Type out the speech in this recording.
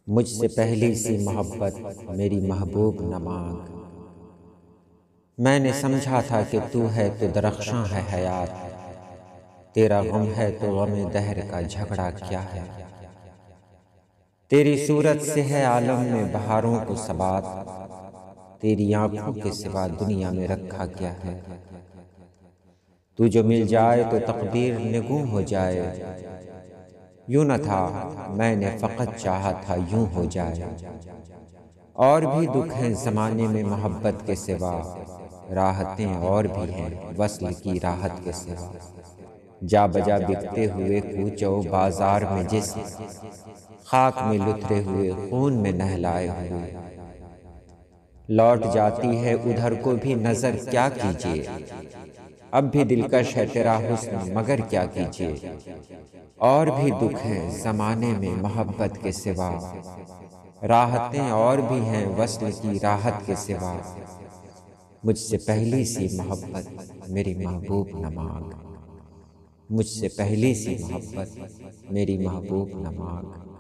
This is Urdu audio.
مجھ سے پہلی سی محبت میری محبوب نہ مانگ۔ میں نے سمجھا تھا کہ تو ہے تو درخشاں ہے حیات، تیرا غم ہے تو غم دہر کا جھگڑا کیا ہے۔ تیری صورت سے ہے عالم میں بہاروں کو ثبات، تیری آنکھوں کے سوا دنیا میں رکھا کیا ہے۔ تو جو مل جائے تو تقدیر نگوں ہو جائے، یوں نہ تھا میں نے فقط چاہا تھا یوں ہو جائے۔ اور بھی دکھ ہیں زمانے میں محبت کے سوا، راحتیں اور بھی ہیں وصل کی راحت کے سوا۔ جا بجا بکتے ہوئے کوچو بازار میں جسم، خاک میں لترے ہوئے خون میں نہلائے ہوئے۔ لوٹ جاتی ہے ادھر کو بھی نظر کیا کیجیے، اب بھی دلکش ہے تیرا حسن مگر کیا کیجیے۔ اور بھی دکھ ہیں زمانے میں محبت کے سوا، راحتیں اور بھی ہیں وصل کی راحت کے سوا۔ مجھ سے پہلی سی محبت میری محبوب نہ مانگ، مجھ سے پہلی سی محبت میری محبوب نہ مانگ۔